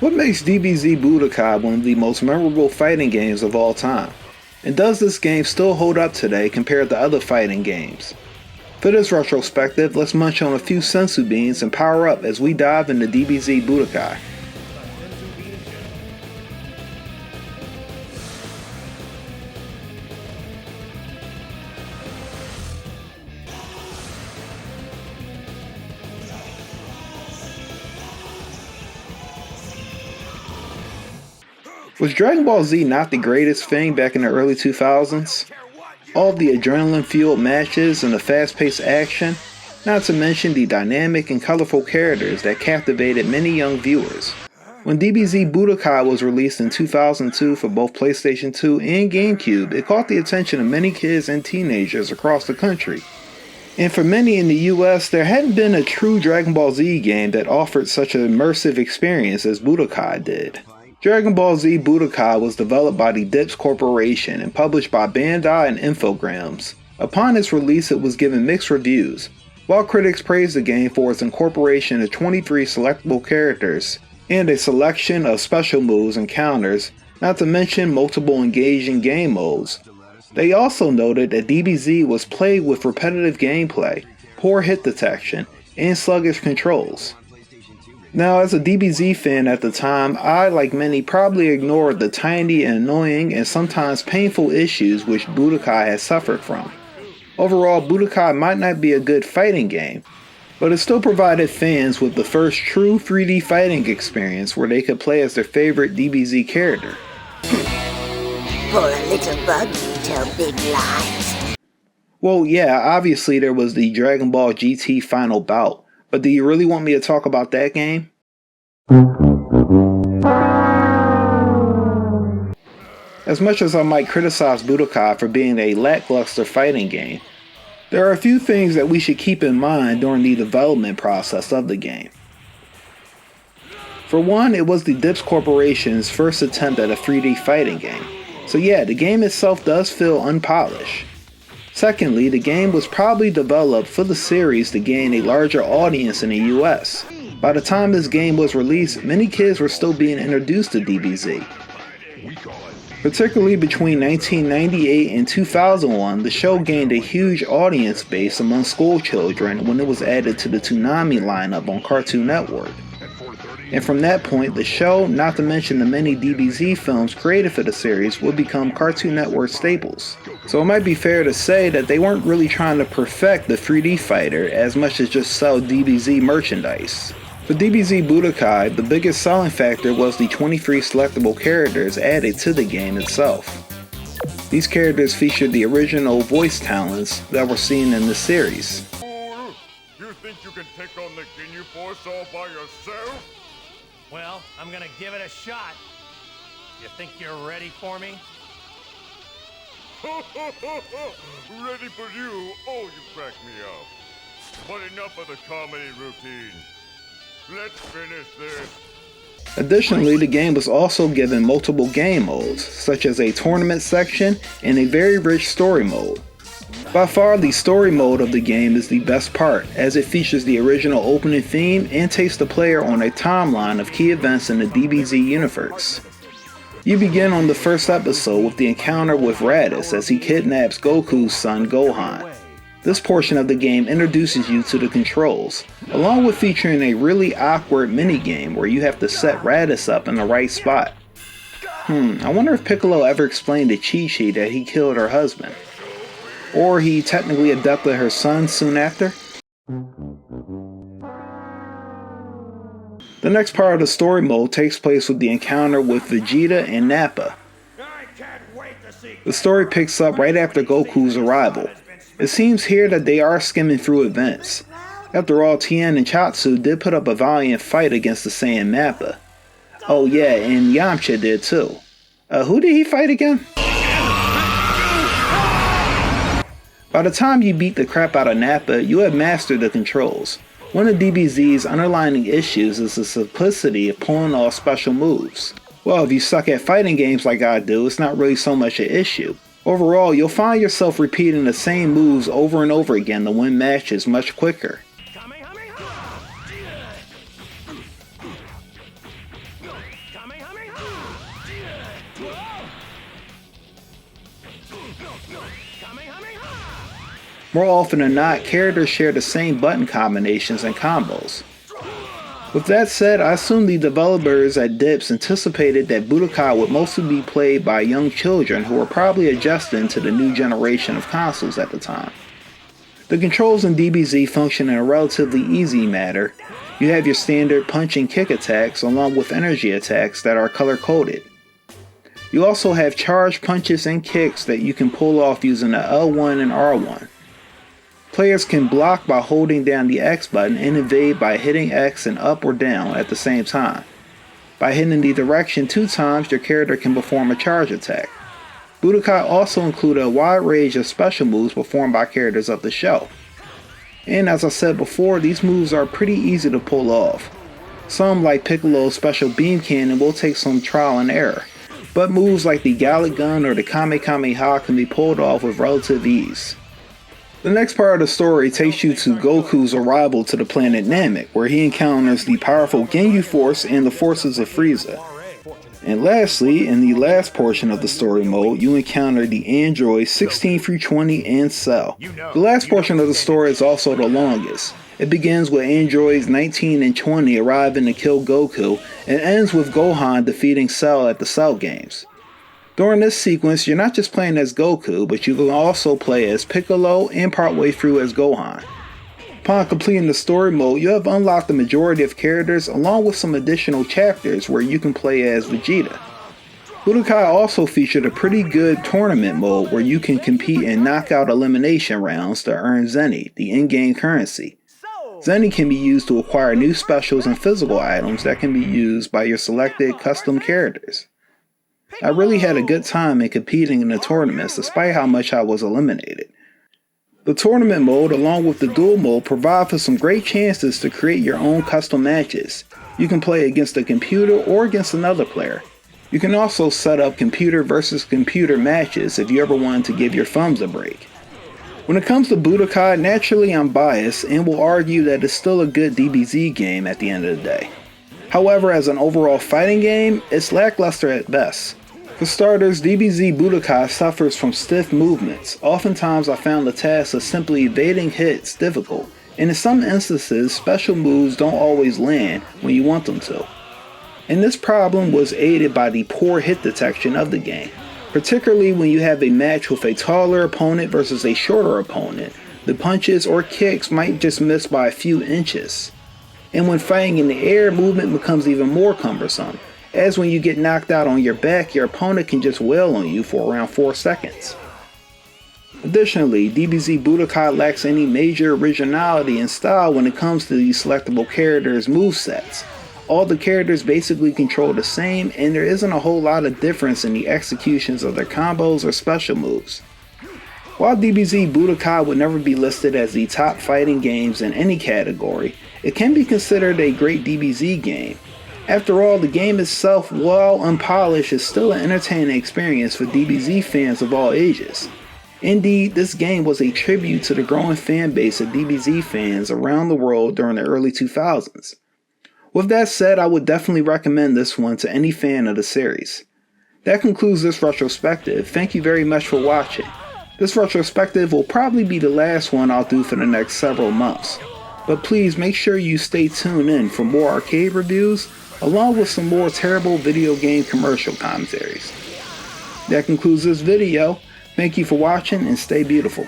What makes DBZ Budokai one of the most memorable fighting games of all time? And does this game still hold up today compared to other fighting games? For this retrospective, let's munch on a few senzu beans and power up as we dive into DBZ Budokai. Was Dragon Ball Z not the greatest thing back in the early 2000s? All of the adrenaline-fueled matches and the fast-paced action, not to mention the dynamic and colorful characters that captivated many young viewers. When DBZ Budokai was released in 2002 for both PlayStation 2 and GameCube, it caught the attention of many kids and teenagers across the country. And for many in the US, there hadn't been a true Dragon Ball Z game that offered such an immersive experience as Budokai did. Dragon Ball Z Budokai was developed by the Dips Corporation and published by Bandai and Infogrames. Upon its release, it was given mixed reviews. While critics praised the game for its incorporation of 23 selectable characters and a selection of special moves and counters, not to mention multiple engaging game modes, they also noted that DBZ was plagued with repetitive gameplay, poor hit detection, and sluggish controls. Now, as a DBZ fan at the time, I, like many, probably ignored the tiny and annoying and sometimes painful issues which Budokai has suffered from. Overall, Budokai might not be a good fighting game, but it still provided fans with the first true 3D fighting experience where they could play as their favorite DBZ character. For a little bug, you tell big lies. Well, yeah, obviously there was the Dragon Ball GT final bout. But do you really want me to talk about that game? As much as I might criticize Budokai for being a lackluster fighting game, there are a few things that we should keep in mind during the development process of the game. For one, it was the Dips Corporation's first attempt at a 3D fighting game, so yeah, the game itself does feel unpolished. Secondly, the game was probably developed for the series to gain a larger audience in the US. By the time this game was released, many kids were still being introduced to DBZ. Particularly between 1998 and 2001, the show gained a huge audience base among school children when it was added to the Toonami lineup on Cartoon Network. And from that point, the show, not to mention the many DBZ films created for the series, would become Cartoon Network staples. So it might be fair to say that they weren't really trying to perfect the 3D fighter as much as just sell DBZ merchandise. For DBZ Budokai, the biggest selling factor was the 23 selectable characters added to the game itself. These characters featured the original voice talents that were seen in the series. You think you can take on the Ginyu Force all by yourself? Well, I'm gonna give it a shot. You think you're ready for me? Ready for you? Oh, you crack me up. But enough of the comedy routine. Let's finish this. Additionally, the game was also given multiple game modes, such as a tournament section and a very rich story mode. By far, the story mode of the game is the best part, as it features the original opening theme and takes the player on a timeline of key events in the DBZ universe. You begin on the first episode with the encounter with Raditz as he kidnaps Goku's son Gohan. This portion of the game introduces you to the controls, along with featuring a really awkward minigame where you have to set Raditz up in the right spot. I wonder if Piccolo ever explained to Chi-Chi that he killed her husband. Or he technically abducted her son soon after? The next part of the story mode takes place with the encounter with Vegeta and Nappa. The story picks up right after Goku's arrival. It seems here that they are skimming through events. After all, Tien and Chiaotzu did put up a valiant fight against the Saiyan Nappa. Oh yeah, and Yamcha did too. Who did he fight again? By the time you beat the crap out of Nappa, you have mastered the controls. One of DBZ's underlying issues is the simplicity of pulling off special moves. Well, if you suck at fighting games like I do, it's not really so much an issue. Overall, you'll find yourself repeating the same moves over and over again to win matches much quicker. More often than not, characters share the same button combinations and combos. With that said, I assume the developers at Dips anticipated that Budokai would mostly be played by young children who were probably adjusting to the new generation of consoles at the time. The controls in DBZ function in a relatively easy manner. You have your standard punch and kick attacks along with energy attacks that are color coded. You also have charge punches and kicks that you can pull off using the L1 and R1. Players can block by holding down the X button and evade by hitting X and up or down at the same time. By hitting the direction 2 times, your character can perform a charge attack. Budokai also included a wide range of special moves performed by characters of the show. And as I said before, these moves are pretty easy to pull off. Some, like Piccolo's special beam cannon, will take some trial and error, but moves like the Gallic Gun or the Kamehameha can be pulled off with relative ease. The next part of the story takes you to Goku's arrival to the planet Namek, where he encounters the powerful Ginyu Force and the forces of Frieza. And lastly, in the last portion of the story mode, you encounter the androids 16 through 20 and Cell. The last portion of the story is also the longest. It begins with androids 19 and 20 arriving to kill Goku, and ends with Gohan defeating Cell at the Cell games. During this sequence, you're not just playing as Goku, but you can also play as Piccolo and partway through as Gohan. Upon completing the story mode, you have unlocked the majority of characters along with some additional chapters where you can play as Vegeta. Budokai also featured a pretty good tournament mode where you can compete in knockout elimination rounds to earn Zenny, the in-game currency. Zenny can be used to acquire new specials and physical items that can be used by your selected custom characters. I really had a good time in competing in the tournaments despite how much I was eliminated. The tournament mode along with the duel mode provide for some great chances to create your own custom matches. You can play against a computer or against another player. You can also set up computer versus computer matches if you ever wanted to give your thumbs a break. When it comes to Budokai, naturally I'm biased and will argue that it's still a good DBZ game at the end of the day. However, as an overall fighting game, it's lackluster at best. For starters, DBZ Budokai suffers from stiff movements. Oftentimes I found the task of simply evading hits difficult, and in some instances special moves don't always land when you want them to. And this problem was aided by the poor hit detection of the game. Particularly when you have a match with a taller opponent versus a shorter opponent, the punches or kicks might just miss by a few inches. And when fighting in the air, movement becomes even more cumbersome, as when you get knocked out on your back, your opponent can just wail on you for around 4 seconds. Additionally, DBZ Budokai lacks any major originality in style when it comes to the selectable characters' movesets. All the characters basically control the same, and there isn't a whole lot of difference in the executions of their combos or special moves. While DBZ Budokai would never be listed as the top fighting games in any category, it can be considered a great DBZ game. After all, the game itself, while unpolished, is still an entertaining experience for DBZ fans of all ages. Indeed, this game was a tribute to the growing fan base of DBZ fans around the world during the early 2000s. With that said, I would definitely recommend this one to any fan of the series. That concludes this retrospective. Thank you very much for watching. This retrospective will probably be the last one I'll do for the next several months. But please make sure you stay tuned in for more arcade reviews, along with some more terrible video game commercial commentaries. That concludes this video. Thank you for watching and stay beautiful.